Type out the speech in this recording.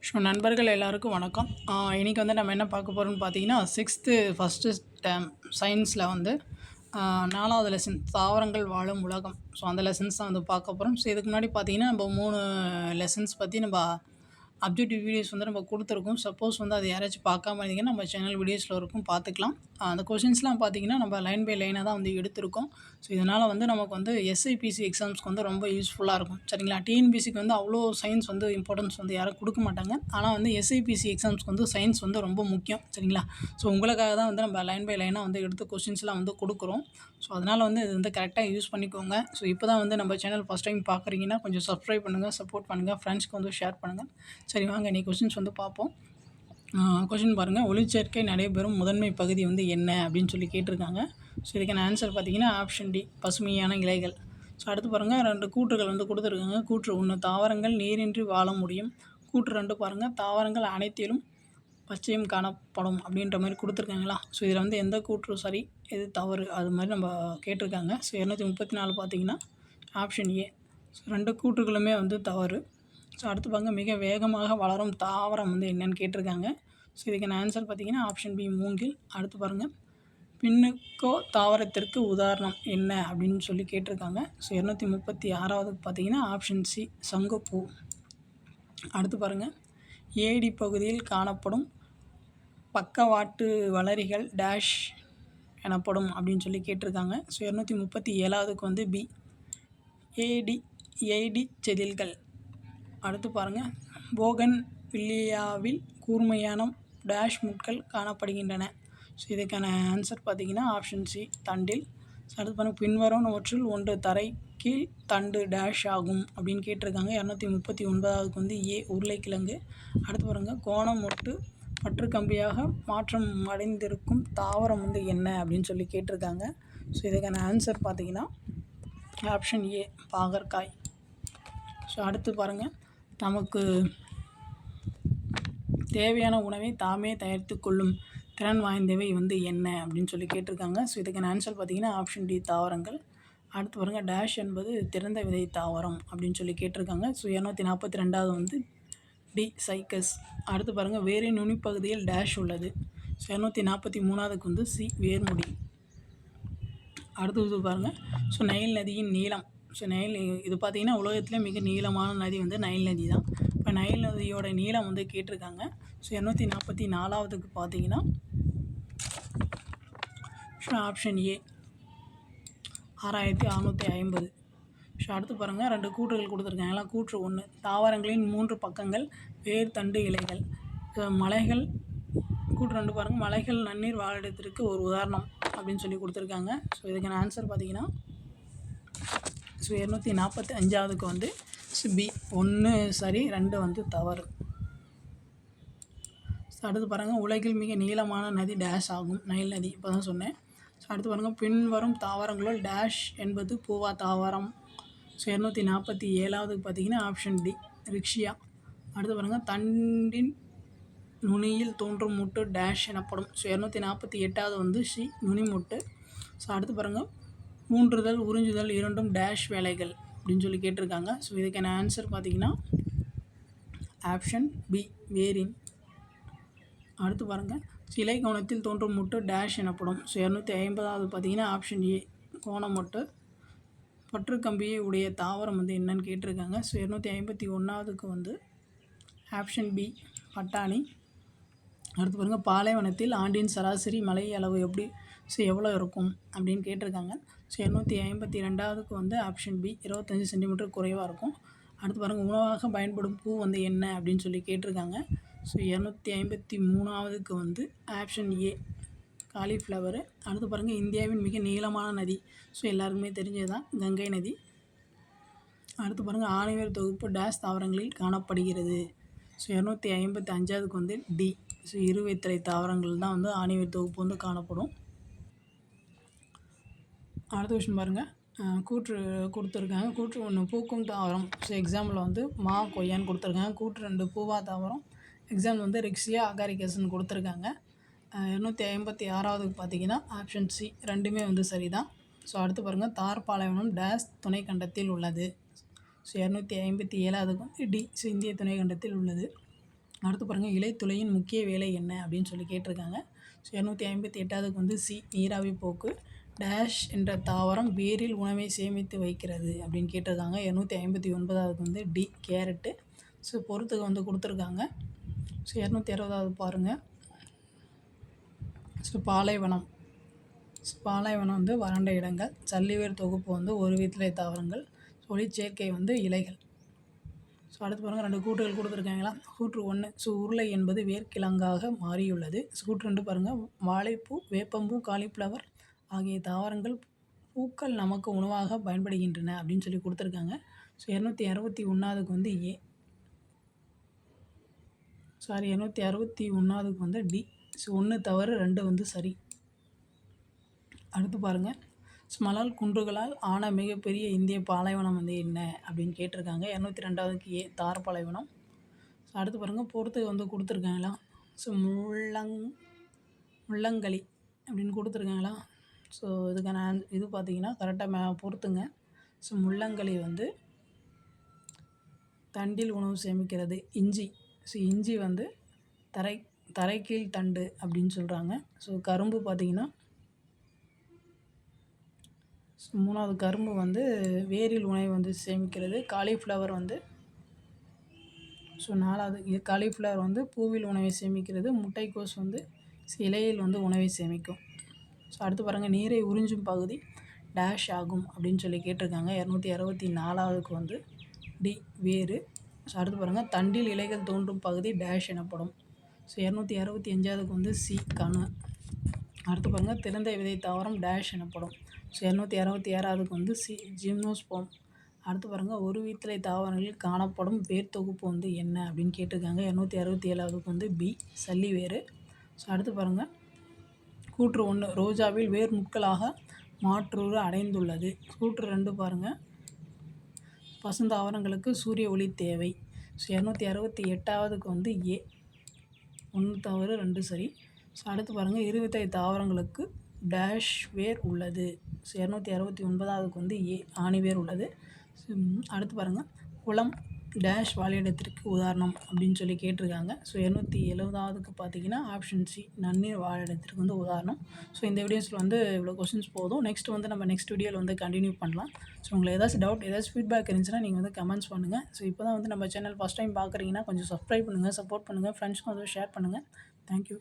நண்பர்கள் எல்லாருக்கும் வணக்கம். இன்னைக்கு வந்து நம்ம என்ன பார்க்க போறோம்னு பார்த்தீங்கன்னா, 6த்து ஃபர்ஸ்ட்டு டேர்ம் சயின்ஸில வந்து 4வது லெசன் தாவரங்கள் வாழும் உலகம். ஸோ அந்த லெசன்ஸ் தான் வந்து பார்க்க போறோம். ஸோ இதுக்கு முன்னாடி பார்த்தீங்கன்னா, நம்ம 3 லெசன்ஸ் பத்தி நம்ம அப்ஜெக்டிவ் வீடியோஸ் வந்து நம்ம குடுத்துருக்கோம். சப்போஸ் வந்து அது யாராச்சும் பார்க்காம இருந்தீங்கன்னா, நம்ம சேனல் வீடியோஸ்ல இருக்கும் பார்த்துக்கலாம். அந்த கொஷின்ஸ்லாம் பார்த்தீங்கன்னா, நம்ம லைன் பை லைனா தான் வந்து எடுத்திருக்கோம். ஸோ இதனால வந்து நமக்கு வந்து எஸ்ஐபிசி எக்ஸாம்ஸ்க்கு வந்து ரொம்ப யூஸ்ஃபுல்லா இருக்கும். சரிங்களா? டிஎன்பிசிக்கு வந்து அவ்வளோ சயின்ஸ் வந்து இம்பார்ட்டன்ஸ் வந்து யாரும் குடுக்க மாட்டாங்க. ஆனா வந்து எஸ்ஐபிசி எக்ஸாம்ஸ்க்கு வந்து சயின்ஸ் வந்து ரொம்ப முக்கியம். சரிங்களா? ஸோ உங்களுக்காக தான் வந்து நம்ம லைன் பை லைனா வந்து எடுத்து கொஸ்டின்ஸ்லாம் வந்து குடுக்குறோம். ஸோ அதனால வந்து இது வந்து கரெக்ட்டா யூஸ் பண்ணிக்கோங்க. ஸோ இப்போ தான் வந்து நம்ம சேனல் ஃபர்ஸ்ட் டைம் பார்க்குறீங்கன்னா, கொஞ்சம் சப்ஸ்கிரைப் பண்ணுங்க, சப்போர்ட் பண்ணுங்க, ஃப்ரெண்ட்ஸ்க்கு வந்து ஷேர் பண்ணுங்க. சரி வாங்க இன்னைக்கு கொஸ்டின்ஸ் வந்து பார்ப்போம். கொஸ்டின் பாருங்கள். ஒளிச்சேர்க்கை நடைபெறும் முதன்மை பகுதி வந்து என்ன அப்படின்னு சொல்லி கேட்டிருக்காங்க. ஸோ இதுக்கான ஆன்சர் பார்த்தீங்கன்னா ஆப்ஷன் டி பசுமையான இலைகள். ஸோ அடுத்து பாருங்கள் 2 கூற்றுகள் வந்து கொடுத்துருக்காங்க. கூற்று 1 தாவரங்கள் நீரின்றி வாழ முடியும். கூற்று 2 பாருங்கள் தாவரங்கள் அனைத்திலும் பச்சையும் காணப்படும் அப்படின்ற மாதிரி கொடுத்துருக்காங்களா. ஸோ இதில் வந்து எந்த கூற்று சரி எது தவறு அது மாதிரி நம்ம கேட்டிருக்காங்க. ஸோ 234 பார்த்தீங்கன்னா ஆப்ஷன் ஏ. ஸோ 2 கூற்றுகளுமே வந்து தவறு. ஸோ அடுத்து பாருங்க மிக வேகமாக வளரும் தாவரம் வந்து என்னன்னு கேட்டிருக்காங்க. ஸோ இதுக்கான ஆன்சர் பார்த்தீங்கன்னா ஆப்ஷன் பி மூங்கில். அடுத்து பாருங்கள் பின்னுக்கோ தாவரத்திற்கு உதாரணம் என்ன அப்படின்னு சொல்லி கேட்டிருக்காங்க. ஸோ 236வது பார்த்தீங்கன்னா ஆப்ஷன் சி சங்குப்பூ. அடுத்து பாருங்கள் ஏடி பகுதியில் காணப்படும் பக்கவாட்டு வளரிகள் டேஷ் எனப்படும் அப்படின்னு சொல்லி கேட்டிருக்காங்க. ஸோ 237க்கு வந்து பி ஏடி ஏடி செதில்கள். அடுத்து பாருங்கள் போகன் வில்லியாவில் கூர்மையான டேஷ் முட்கள் காணப்படுகின்றன. ஸோ இதுக்கான ஆன்சர் பார்த்தீங்கன்னா ஆப்ஷன் சி தண்டில். ஸோ அடுத்து பாருங்கள் பின்வருவனவற்றில் ஒன்று தரை கீழ் தண்டு டேஷ் ஆகும் அப்படின்னு கேட்டிருக்காங்க. 239க்கு வந்து ஏ உருளைக்கிழங்கு. அடுத்து பாருங்கள் கோணம் மொட்டு பற்று கம்பியாக மாற்றம் அடைந்திருக்கும் தாவரம் வந்து என்ன அப்படின்னு சொல்லி கேட்டிருக்காங்க. ஸோ இதுக்கான ஆன்சர் பார்த்தீங்கன்னா ஆப்ஷன் ஏ பாகற்காய். ஸோ அடுத்து பாருங்கள் நமக்கு தேவையான உணவை தாமே தயாரித்து கொள்ளும் திறன் வாய்ந்தவை வந்து என்ன அப்படின்னு சொல்லி கேட்டிருக்காங்க. ஸோ இதுக்கான ஆன்சர் பார்த்தீங்கன்னா ஆப்ஷன் டி தாவரங்கள். அடுத்து பாருங்கள் டேஷ் என்பது திறந்த விதை தாவரம் அப்படின்னு சொல்லி கேட்டிருக்காங்க. ஸோ 242வது வந்து டி சைக்கஸ். அடுத்து பாருங்கள் வேரின் நுனிப்பகுதியில் டேஷ் உள்ளது. ஸோ 243க்கு வந்து சி வேர்முடி. அடுத்தது பாருங்கள் ஸோ நைல் நதியின் நீளம். ஸோ நைல் இது பார்த்திங்கன்னா உலகத்திலே மிக நீளமான நதி வந்து நைல் நதி தான். இப்போ நைல் நதியோட நீளம் வந்து கேட்டிருக்காங்க. ஸோ 244க்கு பார்த்தீங்கன்னா ஸோ ஆப்ஷன் ஏ 6650. ஸோ அடுத்து பாருங்கள் 2 கூற்றுகள் கொடுத்துருக்காங்களா. கூற்று 1 தாவரங்களின் 3 பக்கங்கள் வேர் தண்டு இலைகள். மலைகள். கூற்று 2 பாருங்கள் மலைகள் நன்னீர் வாழிடத்திற்கு ஒரு உதாரணம் அப்படின்னு சொல்லி கொடுத்துருக்காங்க. ஸோ இதுக்கான ஆன்சர் பார்த்தீங்கன்னா ஸோ 245க்கு வந்து பி 1 சரி 2 வந்து தவறு. ஸோ அடுத்து பாருங்கள் உலகில் மிக நீளமான நதி டேஷ் ஆகும் நைல் நதி. இப்போ தான் சொன்னேன். ஸோ அடுத்து பாருங்கள் பின்வரும் தாவரங்களுள் டேஷ் என்பது பூவா தாவரம். ஸோ 247க்கு பார்த்தீங்கன்னா ஆப்ஷன் டி ரிக்ஷியா. அடுத்து பாருங்கள் தண்டின் நுனியில் தோன்றும் முட்டு டேஷ் எனப்படும். ஸோ 248வது வந்து சி நுனிமுட்டு. ஸோ அடுத்து பாருங்கள் ஊன்றுதல் உறிஞ்சுதல் இரண்டும் டேஷ் வேலைகள் அப்படின்னு சொல்லி கேட்டிருக்காங்க. ஸோ இதுக்கான ஆன்சர் பார்த்தீங்கன்னா ஆப்ஷன் பி வேரின். அடுத்து பாருங்கள் சிலை கோணத்தில் தோன்றும் முட்டு டேஷ் எனப்படும். ஸோ 250வது பார்த்தீங்கன்னா ஆப்ஷன் ஏ கோணமுட்டு. பற்று கம்பியை உடைய தாவரம் வந்து என்னன்னு கேட்டிருக்காங்க. ஸோ 251க்கு வந்து ஆப்ஷன் பி பட்டாணி. அடுத்து பாருங்கள் பாலைவனத்தில் ஆண்டின் சராசரி மழை அளவு எவ்வளோ இருக்கும் அப்படின்னு கேட்டிருக்காங்க. ஸோ 252க்கு வந்து ஆப்ஷன் பி 25 சென்டிமீட்டர் குறைவாக இருக்கும். அடுத்து பாருங்கள் உணவாக பயன்படும் பூ வந்து என்ன அப்படின்னு சொல்லி கேட்டிருக்காங்க. ஸோ 253க்கு வந்து ஆப்ஷன் ஏ காலிஃப்ளவரு. அடுத்து பாருங்கள் இந்தியாவின் மிக நீளமான நதி. ஸோ எல்லாருக்குமே தெரிஞ்சது தான் கங்கை நதி. அடுத்து பாருங்கள் ஆணிவேர் தொகுப்பு டேஷ் தாவரங்களில் காணப்படுகிறது. ஸோ 255க்கு வந்து டி ஸோ இருவேத்திரை தாவரங்கள் தான் வந்து ஆணிவேர் தொகுப்பு வந்து காணப்படும். அடுத்த விஷயம் பாருங்கள் கூற்று கொடுத்துருக்காங்க. கூற்று 1 பூக்கும் தாவரம். ஸோ எக்ஸாம்பிள் வந்து மா கொய்யான்னு கொடுத்துருக்காங்க. கூற்று 2 பூவா தாவரம். எக்ஸாம்பிள் வந்து ரிக்ஸியா அகாரிகஸ்ன்னு கொடுத்துருக்காங்க. 256க்கு பார்த்தீங்கன்னா ஆப்ஷன் சி ரெண்டுமே வந்து சரி தான். ஸோ அடுத்து பாருங்கள் தார் பாலைவனம் டேஷ் துணைக்கண்டத்தில் உள்ளது. ஸோ 257க்கு வந்து டி ஸோ இந்திய துணைக்கண்டத்தில் உள்ளது. அடுத்து பாருங்கள், இலைத்துளையின் முக்கிய வேலை என்ன அப்படின்னு சொல்லி கேட்டிருக்காங்க. ஸோ 258க்கு வந்து சி, நீராவி போக்கு. டேஷ் என்ற தாவரம் வேரில் உணவை சேமித்து வைக்கிறது அப்படின்னு கேட்டிருக்காங்க. 259க்கு வந்து டி, கேரட்டு. ஸோ பொறுத்துக்கு வந்து கொடுத்துருக்காங்க. ஸோ 260வது பாருங்கள், ஸோ பாலைவனம். பாலைவனம் வந்து வறண்ட இடங்கள். சல்லிவேர் தொகுப்பு வந்து ஒரு வீட்டிலை தாவரங்கள். ஒளிச்சேர்க்கை வந்து இலைகள். ஸோ அடுத்து பாருங்கள், 2 கூற்றுகள் கொடுத்துருக்காங்களா. கூற்று 1, ஸோ உருளை என்பது வேர்க்கிழங்காக மாறியுள்ளது. கூற்று 2 பாருங்கள், வாழைப்பூ, வேப்பம்பூ, காலிஃப்ளவர் ஆகிய தாவரங்கள் பூக்கள் நமக்கு உணவாக பயன்படுகின்றன அப்படின்னு சொல்லி கொடுத்துருக்காங்க. ஸோ 261க்கு வந்து ஏ, சாரி 261க்கு வந்து டி. ஸோ 1 தவறு 2 வந்து சரி. அடுத்து பாருங்கள், மணல் குன்றுகளால் ஆன மிகப்பெரிய இந்திய பாலைவனம் வந்து என்ன அப்படின்னு கேட்டிருக்காங்க. 202க்கு ஏ, தார் பாலைவனம். ஸோ அடுத்து பாருங்கள், பொறுத்துக்கு வந்து கொடுத்துருக்காங்களா. ஸோ முள்ளங்களி அப்படின்னு கொடுத்துருக்காங்களா. ஸோ இதுக்கான இது பார்த்தீங்கன்னா கரெக்டாக பொறுத்துங்க. ஸோ முள்ளங்களி வந்து தண்டில் உணவு சேமிக்கிறது. இஞ்சி, ஸோ இஞ்சி வந்து தரைக்கீழ் தண்டு அப்படின்னு சொல்கிறாங்க. ஸோ கரும்பு பார்த்திங்கன்னா, ஸோ 3வது கரும்பு வந்து வேரில் உணவை வந்து சேமிக்கிறது. காலிஃப்ளவர் வந்து, ஸோ 4வது காலிஃப்ளவர் வந்து பூவில் உணவை சேமிக்கிறது. முட்டைக்கோஸ் வந்து இலையில் வந்து உணவை சேமிக்கும். ஸோ அடுத்து பாருங்கள், நீரை உறிஞ்சும் பகுதி டேஷ் ஆகும் அப்படின்னு சொல்லி கேட்டிருக்காங்க. 264க்கு வந்து டி, வேறு. ஸோ அடுத்து பாருங்கள், தண்டில் இலைகள் தோன்றும் பகுதி டேஷ் எனப்படும். ஸோ 265க்கு வந்து சி, கணு. அடுத்து பாருங்கள், திறந்த விதை தாவரம் டேஷ் எனப்படும். ஸோ 266க்கு வந்து சி, ஜிம்னோஸ்போம். அடுத்து பாருங்கள், ஒரு வீட்டிலை தாவரங்களில் காணப்படும் வேர் தொகுப்பு வந்து என்ன அப்படின்னு கேட்டிருக்காங்க. 267க்கு வந்து பி, சல்லி வேறு. ஸோ அடுத்து பாருங்கள், கூற்று 1, ரோஜாவில் வேர் முட்களாக மாற்றுரு அடைந்துள்ளது. கூற்று 2 பாருங்கள், பசுந்தாவரங்களுக்கு சூரிய ஒளி தேவை. ஸோ 268க்கு வந்து ஏ, 1 தவறு 2 சரி. ஸோ அடுத்து பாருங்கள், இருவித்தை தாவரங்களுக்கு டேஷ் வேர் உள்ளது. ஸோ 269க்கு வந்து ஏ, ஆணிவேர் உள்ளது. அடுத்து பாருங்கள், குளம் டேஷ் வாழிடத்திற்கு உதாரணம் அப்படின்னு சொல்லி கேட்டிருக்காங்க. ஸோ 270க்கு பார்த்தீங்கன்னா ஆப்ஷன் சி, நன்னீர் வாழிடத்திற்கு வந்து உதாரணம். ஸோ இந்த வீடியோஸில் வந்து இவ்வளோ கொஸ்டின்ஸ் போதும். நெக்ஸ்ட் வந்து நம்ம நெக்ஸ்ட் வீடியோவில் வந்து கண்டினியூ பண்ணலாம். ஸோ உங்களுக்கு ஏதாச்சும் டவுட், ஏதாச்சும் ஃபீட்பேக் இருந்துச்சுன்னா நீங்கள் வந்து கமெண்ட்ஸ் பண்ணுங்கள். ஸோ இப்போ தான் வந்து நம்ம சேனல் ஃபஸ்ட் டைம் பார்க்குறீங்கன்னா கொஞ்சம் சப்ஸ்கிரைப் பண்ணுங்கள், சப்போர்ட் பண்ணுங்கள், ஃப்ரெண்ட்ஸ்க்கும் வந்து ஷேர் பண்ணுங்கள். தேங்க்யூ.